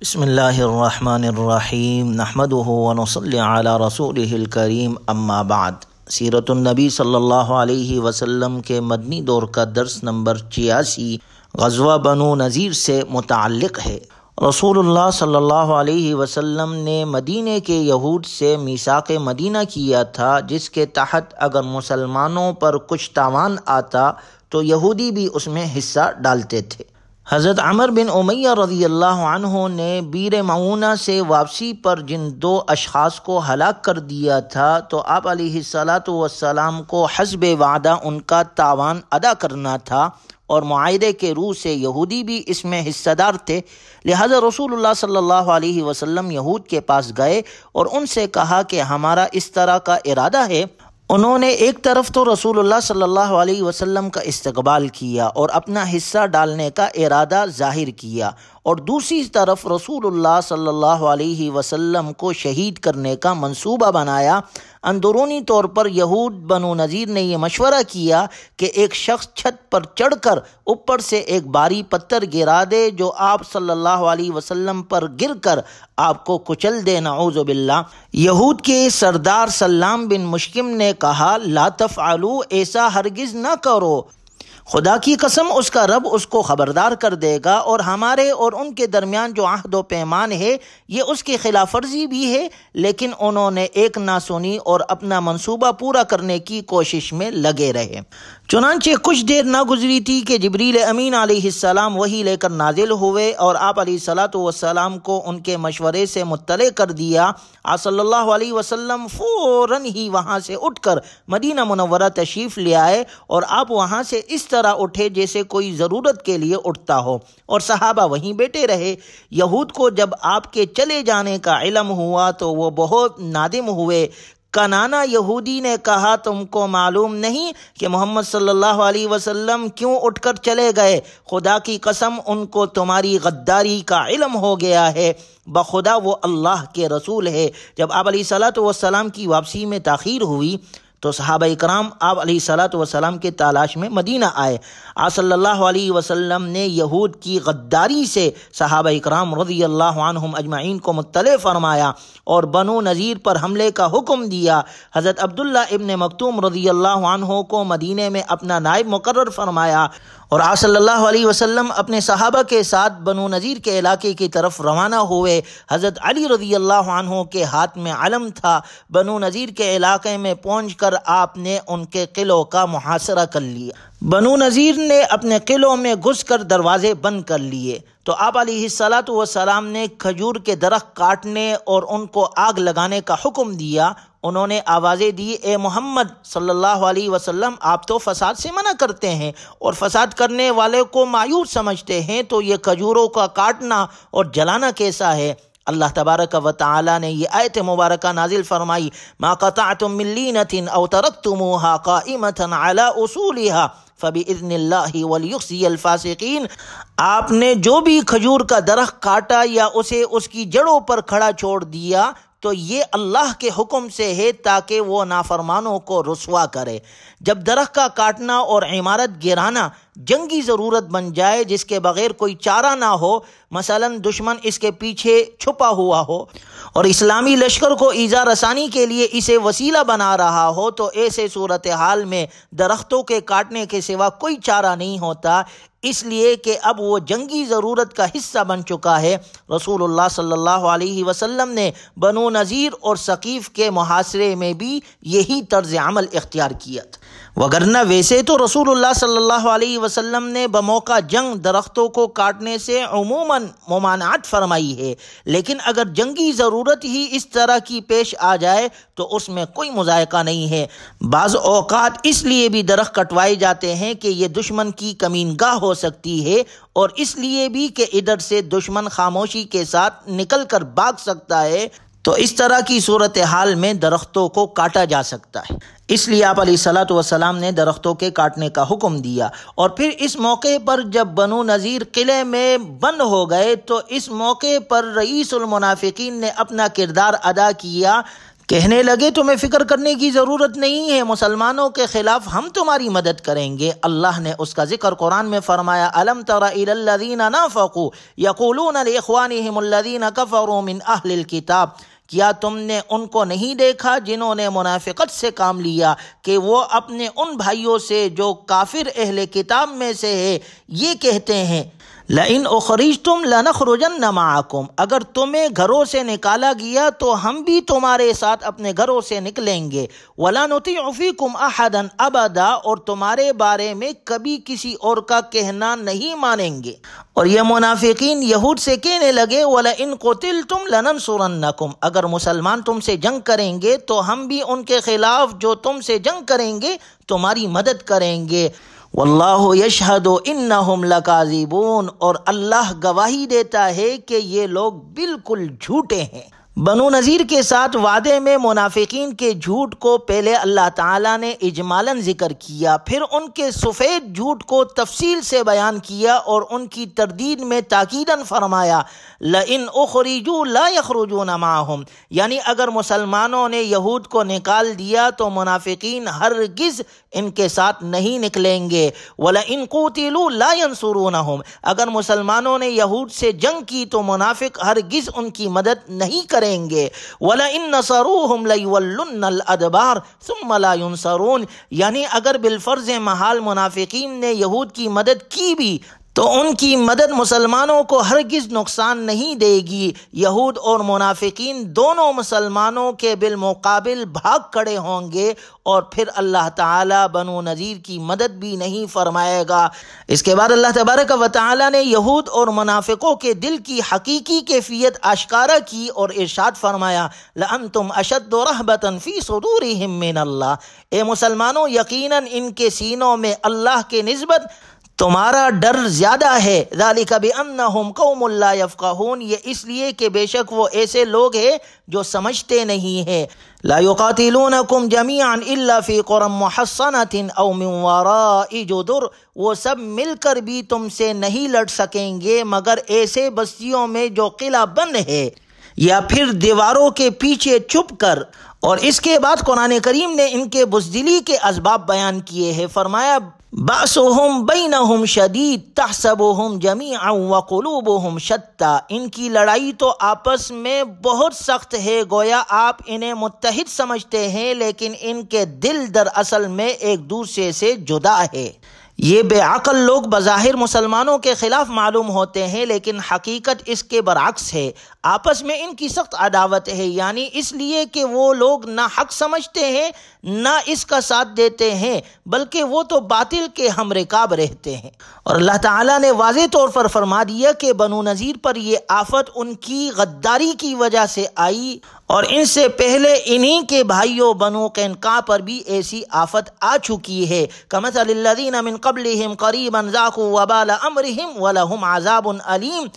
بسم اللہ الرحمن الرحیم نحمده ونصلی علی رسولہ الکریم اما بعد۔ سیرت النبی صلی اللہ علیہ وسلم کے مدنی دور کا درس نمبر 86 غزوہ بنو نذیر سے متعلق ہے۔ رسول اللہ صلی اللہ علیہ وسلم نے مدینے کے یہود سے میثاق مدینہ کیا تھا، جس کے تحت اگر مسلمانوں پر کچھ تاوان آتا تو یہودی بھی اس میں حصہ ڈالتے تھے۔ حضرت عمر بن امیہ رضی اللہ عنہ نے بیر معونہ سے واپسی پر جن 2 اشخاص کو ہلاک کر دیا تھا، تو آپ علیہ الصلاۃ والسلام کو حسب وعدہ ان کا تاوان ادا کرنا تھا، اور معاہدے کے روح سے یہودی بھی اس میں حصہ دار تھے۔ لہذا رسول اللہ صلی اللہ علیہ وسلم یہود کے پاس گئے اور ان سے کہا کہ ہمارا اس طرح کا ارادہ ہے۔ انہوں نے ایک طرف تو رسول اللہ صلی اللہ علیہ وسلم کا استقبال کیا اور اپنا حصہ ڈالنے کا ارادہ ظاہر کیا، اور دوسری طرف رسول اللہ صلی اللہ علیہ وسلم کو شہید کرنے کا منصوبہ بنایا۔ اندرونی طور پر یہود بنو نذیر نے یہ مشورہ کیا کہ ایک شخص چھت پر چڑھ کر اوپر سے ایک بھاری پتھر گرا دے جو آپ صلی اللہ علیہ وسلم پر گر کر آپ کو کچل دے، نعوذ باللہ۔ یہود کے سردار سلام بن مشکم نے کہا، لا تفعلوا، ایسا ہرگز نہ کرو، خدا کی قسم اس کا رب اس کو خبردار کر دے گا، اور ہمارے اور ان کے درمیان جو عہد و پیمان ہے یہ اس کی خلاف ورزی بھی ہے۔ لیکن انہوں نے ایک نہ سنی اور اپنا منصوبہ پورا کرنے کی کوشش میں لگے رہے۔ چنانچہ کچھ دیر نہ گزری تھی کہ جبریل امین علیہ السلام وحی لے کر نازل ہوئے اور آپ علیہ الصلاۃ والسلام کو ان کے مشورے سے مطلع کر دیا۔ آپ صلی اللہ علیہ وسلم فوراً ہی وہاں سے اٹھ کر مدینہ منورہ تشریف لے آئے، اور آپ وہاں سے اس طرح اٹھے جیسے کوئی ضرورت کے لیے اٹھتا ہو، اور صحابہ وہیں بیٹھے رہے۔ یہود کو جب آپ کے چلے جانے کا علم ہوا تو وہ بہت نادم ہوئے۔ کنانا یہودی نے کہا، تم کو معلوم نہیں کہ محمد صلی اللہ علیہ وسلم کیوں اٹھ کر چلے گئے؟ خدا کی قسم ان کو تمہاری غداری کا علم ہو گیا ہے، بخدا وہ اللہ کے رسول ہے۔ جب آپ علیہ الصلاۃ والسلام کی واپسی میں تاخیر ہوئی تو صحابہ اکرام آپ علیہ الصلاۃ والسلام کے تلاش میں مدینہ آئے۔ آپ صلی اللہ علیہ وسلم نے یہود کی غداری سے صحابہ اکرام رضی اللہ عنہم اجمعین کو مطلع فرمایا اور بنو نذیر پر حملے کا حکم دیا۔ حضرت عبداللہ ابن مکتوم رضی اللہ عنہ کو مدینے میں اپنا نائب مقرر فرمایا، اور آپ صلی اللہ علیہ وسلم اپنے صحابہ کے ساتھ بنو نذیر کے علاقے کی طرف روانہ ہوئے۔ حضرت علی رضی اللہ عنہ کے ہاتھ میں علم تھا۔ بنو نذیر کے علاقے میں پہنچ کر آپ نے ان کے قلعوں کا محاصرہ کر لیا۔ بنو نذیر نے اپنے قلعوں میں گھس کر دروازے بند کر لیے، تو آپ علیہ الصلاۃ والسلام نے کھجور کے درخت کاٹنے اور ان کو آگ لگانے کا حکم دیا۔ انہوں نے آوازیں دی، اے محمد صلی اللہ علیہ وسلم، آپ تو فساد سے منع کرتے ہیں اور فساد کرنے والے کو مایوس سمجھتے ہیں، تو یہ کھجوروں کا کاٹنا اور جلانا کیسا ہے؟ اللہ تبارک و تعالی نے یہ آیت مبارکہ نازل فرمائی، ما قطعتم من لینۃ او ترکتموها قائمۃ علی اصولها فبإذن اللہ ولیخزی الفاسقین۔ آپ نے جو بھی کھجور کا درخت کاٹا یا اسے اس کی جڑوں پر کھڑا چھوڑ دیا تو یہ اللہ کے حکم سے ہے تاکہ وہ نافرمانوں کو رسوا کرے۔ جب درخت کا کاٹنا اور عمارت گرانا جنگی ضرورت بن جائے جس کے بغیر کوئی چارہ نہ ہو، مثلا دشمن اس کے پیچھے چھپا ہوا ہو اور اسلامی لشکر کو ایذا رسانی کے لیے اسے وسیلہ بنا رہا ہو، تو ایسے صورتحال میں درختوں کے کاٹنے کے سوا کوئی چارہ نہیں ہوتا، اس لیے کہ اب وہ جنگی ضرورت کا حصہ بن چکا ہے۔ رسول اللہ صلی اللہ علیہ وسلم نے بنو نذیر اور ثقیف کے محاصرے میں بھی یہی طرز عمل اختیار کیا تھا، وگرنہ ویسے تو رسول اللہ صلی اللہ علیہ وسلم نے بموقع جنگ درختوں کو کاٹنے سے عموماً ممانعت فرمائی ہے، لیکن اگر جنگی ضرورت ہی اس طرح کی پیش آ جائے تو اس میں کوئی مذائقہ نہیں ہے۔ بعض اوقات اس لیے بھی درخت کٹوائے جاتے ہیں کہ یہ دشمن کی کمین گاہ ہو سکتی ہے، اور اس لیے بھی کہ ادھر سے دشمن خاموشی کے ساتھ نکل کر بھاگ سکتا ہے، تو اس طرح کی صورتحال میں درختوں کو کاٹا جا سکتا ہے۔ اس لیے آپ علیہ الصلاۃ والسلام نے درختوں کے کاٹنے کا حکم دیا۔ اور پھر اس موقع پر جب بنو نذیر قلعے میں بند ہو گئے تو اس موقع پر رئیس المنافقین نے اپنا کردار ادا کیا کہنے لگے تمہیں فکر کرنے کی ضرورت نہیں ہے، مسلمانوں کے خلاف ہم تمہاری مدد کریں گے۔ اللہ نے اس کا ذکر قرآن میں فرمایا، الم تر الی الذین نافقوا یقولون لاخوانہم الذین کفروا من اہل الکتاب، کیا تم نے ان کو نہیں دیکھا جنہوں نے منافقت سے کام لیا کہ وہ اپنے ان بھائیوں سے جو کافر اہل کتاب میں سے ہے یہ کہتے ہیں، لئن اخرجتم لنخرجن معکم، اگر تمہیں گھروں سے نکالا گیا تو ہم بھی تمہارے ساتھ اپنے گھروں سے نکلیں گے، ولا نطیع فیکم احدا ابدا، اور تمہارے بارے میں کبھی کسی اور کا کہنا نہیں مانیں گے۔ اور یہ منافقین یہود سے کہنے لگے، وَلَئِن قُتِلْتُمْ لَنَنْصُرَنَّكُمْ، اگر مسلمان تم سے جنگ کریں گے تو ہم بھی ان کے خلاف جو تم سے جنگ کریں گے تمہاری مدد کریں گے۔ واللہ یشہد انہم لکاذبون، اور اللہ گواہی دیتا ہے کہ یہ لوگ بالکل جھوٹے ہیں۔ بنو نذیر کے ساتھ وعدے میں منافقین کے جھوٹ کو پہلے اللہ تعالیٰ نے اجمالاً ذکر کیا، پھر ان کے سفید جھوٹ کو تفصیل سے بیان کیا اور ان کی تردید میں تاکیداً فرمایا، لئن اخرجوا لا یخرجون معہم، یعنی اگر مسلمانوں نے یہود کو نکال دیا تو منافقین ہرگز ان کے ساتھ نہیں نکلیں گے، ولئن قوتلوا لا ینصرونہم، اگر مسلمانوں نے یہود سے جنگ کی تو منافق ہرگز ان کی مدد نہیں کریں گے، وَلَئِن نَصَرُوهُمْ لَيُوَلُّنَّ الْأَدْبَارَ ثُمَّ لَا يُنصَرُونَ، یعنی اگر بالفرض محال منافقین نے یہود کی مدد کی بھی تو ان کی مدد مسلمانوں کو ہرگز نقصان نہیں دے گی۔ یہود اور منافقین دونوں مسلمانوں کے بالمقابل بھاگ کھڑے ہوں گے اور پھر اللہ تعالیٰ بنو نذیر کی مدد بھی نہیں فرمائے گا۔ اس کے بعد اللہ تبارک و تعالیٰ نے یہود اور منافقوں کے دل کی حقیقی کیفیت آشکارا کی اور ارشاد فرمایا، لَأَنْتُمْ أَشَدُّ رَهْبَةً فِي صُدُورِهِمْ مِنَ اللَّهِ، اے مسلمانوں یقیناً ان کے سینوں میں اللہ کے نسبت تمہارا ڈر زیادہ ہے، ذالک بانہم قوم لا یفقہون، یہ اس لیے کہ بے شک وہ ایسے لوگ ہیں جو سمجھتے نہیں ہیں۔ لا یقاتلونکم جمیعا الا فی قری محصنۃ او من وراء جدر، وہ سب مل کر بھی تم سے نہیں لڑ سکیں گے مگر ایسے بستیوں میں جو قلعہ بند ہے یا پھر دیواروں کے پیچھے چھپ کر۔ اور اس کے بعد قرآن کریم نے ان کے بزدلی کے اسباب بیان کیے ہیں، فرمایا، بَأْسُهُمْ بَيْنَهُمْ شَدِيدٌ تَحْسَبُهُمْ جَمِيعًا وَقُلُوبُهُمْ شَتَّىٰ، ان کی لڑائی تو آپس میں بہت سخت ہے، گویا آپ انہیں متحد سمجھتے ہیں لیکن ان کے دل دراصل میں ایک دوسرے سے جدا ہے۔ یہ بے عقل لوگ بظاہر مسلمانوں کے خلاف معلوم ہوتے ہیں لیکن حقیقت اس کے برعکس ہے، آپس میں ان کی سخت عداوت ہے، یعنی اس لیے کہ وہ لوگ نہ حق سمجھتے ہیں نہ اس کا ساتھ دیتے ہیں بلکہ وہ تو باطل کے ہم رکاب رہتے ہیں۔ اور اللہ تعالیٰ نے واضح طور پر فرما دیا کہ بنو نذیر پر یہ آفت ان کی غداری کی وجہ سے آئی، اور ان سے پہلے انہی کے بھائیوں بنو قینقاع پر بھی ایسی آفت آ چکی ہے، کمثل الذین من قبلہم قریبا ذاقوا وبال امرہم ولہم عذاب علیم،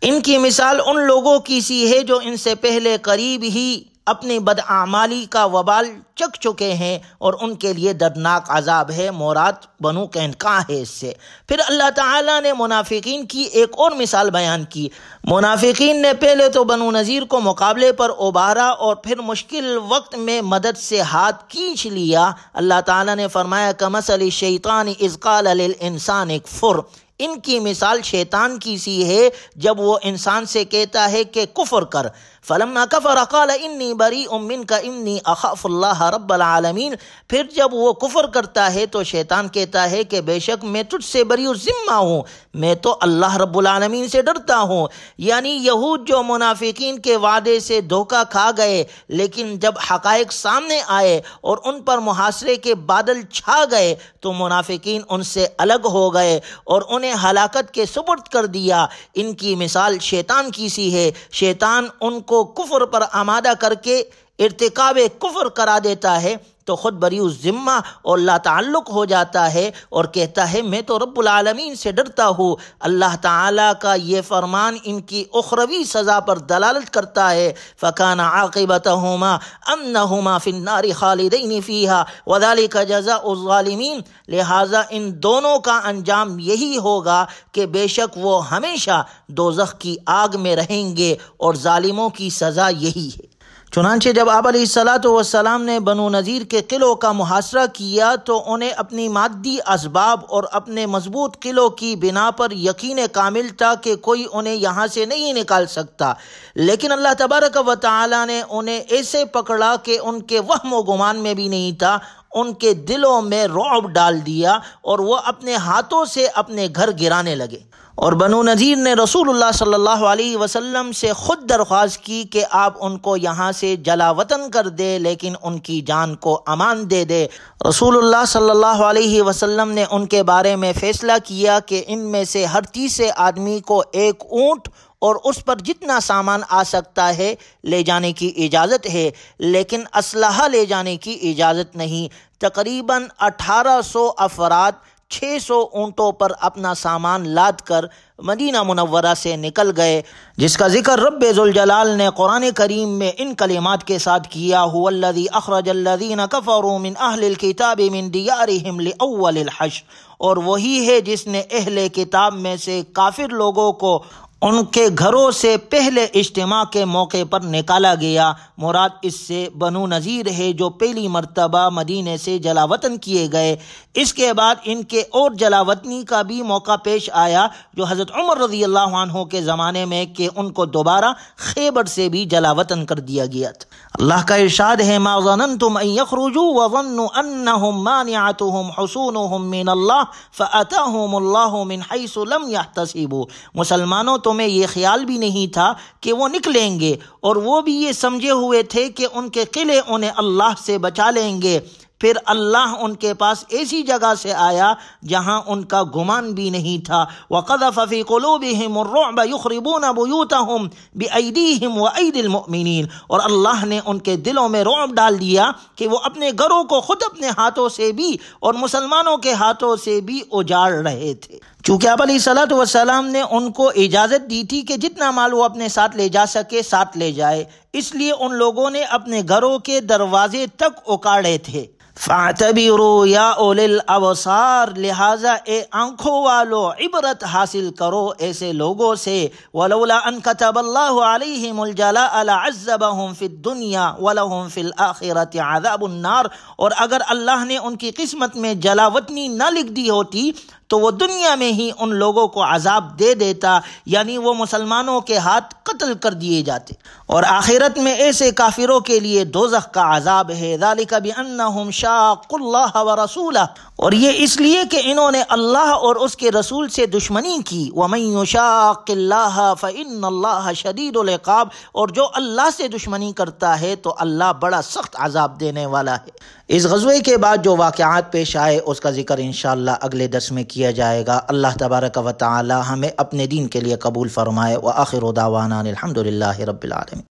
ان کی مثال ان لوگوں کی سی ہے جو ان سے پہلے قریب ہی اپنی بدعمالی کا وبال چکھ چکے ہیں اور ان کے لیے دردناک عذاب ہے، مراد بنو قینقاع ہے اس سے۔ پھر اللہ تعالیٰ نے منافقین کی ایک اور مثال بیان کی، منافقین نے پہلے تو بنو نذیر کو مقابلے پر ابھارا اور پھر مشکل وقت میں مدد سے ہاتھ کھینچ لیا۔ اللہ تعالیٰ نے فرمایا، کمثل الشیطان اذ قال للانسان اکفر، ان کی مثال شیطان کی سی ہے جب وہ انسان سے کہتا ہے کہ کفر کر، فلما کفر قال انی بریء منک انی اخاف اللہ رب العالمین، پھر جب وہ کفر کرتا ہے تو شیطان کہتا ہے کہ بے شک میں تجھ سے بری ذمہ ہوں، میں تو اللہ رب العالمین سے ڈرتا ہوں۔ یعنی یہود جو منافقین کے وعدے سے دھوکہ کھا گئے لیکن جب حقائق سامنے آئے اور ان پر محاصرے کے بادل چھا گئے تو منافقین ان سے الگ ہو گئے اور انہیں ہلاکت کے سپرد کر دیا۔ ان کی مثال شیطان کی سی ہے، شیطان ان کو کفر پر آمادہ کر کے ارتکاب کفر کرا دیتا ہے تو خود بریء الذمہ اور لا تعلق ہو جاتا ہے اور کہتا ہے میں تو رب العالمین سے ڈرتا ہوں۔ اللہ تعالیٰ کا یہ فرمان ان کی اخروی سزا پر دلالت کرتا ہے، فَكَانَ عَاقِبَتَهُمَا أَنَّهُمَا فِي النَّارِ خَالِدَيْنِ فِيهَا وَذَلِكَ جَزَاءُ الظَّالِمِينَ، لہٰذا ان دونوں کا انجام یہی ہوگا کہ بے شک وہ ہمیشہ دوزخ کی آگ میں رہیں گے اور ظالموں کی سزا یہی ہے۔ چنانچہ جب آپ علیہ الصلاۃ والسلام نے بنو نذیر کے قلعوں کا محاصرہ کیا تو انہیں اپنی مادی اسباب اور اپنے مضبوط قلعوں کی بنا پر یقین کامل تھا کہ کوئی انہیں یہاں سے نہیں نکال سکتا، لیکن اللہ تبارک و تعالی نے انہیں ایسے پکڑا کہ ان کے وہم و گمان میں بھی نہیں تھا، ان کے دلوں میں رعب ڈال دیا اور وہ اپنے ہاتھوں سے اپنے گھر گرانے لگے۔ اور بنو نذیر نے رسول اللہ صلی اللہ علیہ وسلم سے خود درخواست کی کہ آپ ان کو یہاں سے جلا وطن کر دے، لیکن ان کی جان کو امان دے دے۔ رسول اللہ صلی اللہ علیہ وسلم نے ان کے بارے میں فیصلہ کیا کہ ان میں سے ہر تیسرے آدمی کو ایک اونٹ اور اس پر جتنا سامان آ سکتا ہے لے جانے کی اجازت ہے، لیکن اسلحہ لے جانے کی اجازت نہیں۔ تقریباً 1800 افراد 600 اونٹوں پر اپنا سامان لاد کر مدینہ منورہ سے نکل گئے، جس کا ذکر رب ذوالجلال نے قرآن کریم میں ان کلمات کے ساتھ کیا: هو الذی اخرج الذین کفروا من اہل الکتاب من دیارہم لأول الحشر، اور وہی ہے جس نے اہل کتاب میں سے کافر لوگوں کو ان کے گھروں سے پہلے اجتماع کے موقع پر نکالا گیا۔ مراد اس سے بنو نذیر ہے جو پہلی مرتبہ مدینے سے جلا وطن کیے گئے۔ اس کے بعد ان کے اور جلا وطنی کا بھی موقع پیش آیا جو حضرت عمر رضی اللہ عنہ کے زمانے میں، کہ ان کو دوبارہ خیبر سے بھی جلا وطن کر دیا گیا تھا۔ اللہ کا ارشاد ہے: ما ظننتم ان يخرجوا وظنوا انهم مانعتهم حصونهم من اللہ فاتاهم اللہ من حيث لم يحتسبوا۔ مسلمانوں تمہیں یہ خیال بھی نہیں تھا کہ وہ نکلیں گے، اور وہ بھی یہ سمجھے ہوئے تھے کہ ان کے قلعے انہیں اللہ سے بچا لیں گے، پھر اللہ ان کے پاس ایسی جگہ سے آیا جہاں ان کا گمان بھی نہیں تھا۔ وَقَذَفَ فِي قُلُوبِهِمُ الرُّعْبَ يُخْرِبُونَ بُيُوتَهُمْ بِأَيْدِيهِمْ وَأَيْدِي الْمُؤْمِنِينَ، اور اللہ نے ان کے دلوں میں رعب ڈال دیا کہ وہ اپنے گھروں کو خود اپنے ہاتھوں سے بھی اور مسلمانوں کے ہاتھوں سے بھی اجاڑ رہے تھے۔ چونکہ آپ علیہ الصلاۃ والسلام نے ان کو اجازت دی تھی کہ جتنا مال وہ اپنے ساتھ لے جا سکے ساتھ لے جائے، اس لیے ان لوگوں نے اپنے گھروں کے دروازے تک اکاڑے تھے۔ فَاعْتَبِرُوا يَا أُولِي الْأَبْصَارِ، لہٰذا اے آنکھوں والو عبرت حاصل کرو ایسے لوگوں سے۔ وَلَوْلَا أَنْ كَتَبَ اللَّهُ عَلَيْهِمُ الْجَلَاءَ لَعَذَّبَهُمْ فِي الدُّنْيَا وَلَهُمْ فِي الْآخِرَةِ عَذَابُ النَّارِ، اور اگر اللہ نے ان کی قسمت میں جلا وطنی نہ لکھ دی ہوتی تو وہ دنیا میں ہی ان لوگوں کو عذاب دے دیتا، یعنی وہ مسلمانوں کے ہاتھ قتل کر دیے جاتے، اور آخرت میں ایسے کافروں کے لیے دوزخ کا عذاب ہے۔ ذَلِكَ بِأَنَّهُمْ شَاقُّوا اللَّهَ وَرَسُولَهُ، اور یہ اس لیے کہ انہوں نے اللہ اور اس کے رسول سے دشمنی کی۔ وَمَن يُشَاقِّ اللَّهَ فَإِنَّ اللَّهَ شَدِيدُ الْعِقَابِ، اور جو اللہ سے دشمنی کرتا ہے تو اللہ بڑا سخت عذاب دینے والا ہے۔ اس غزوے کے بعد جو واقعات پیش آئے اس کا ذکر انشاءاللہ اگلے درس میں کیا جائے گا۔ اللہ تبارک و تعالی ہمیں اپنے دین کے لیے قبول فرمائے۔ وآخر دعوانا الحمدللہ رب العالمین۔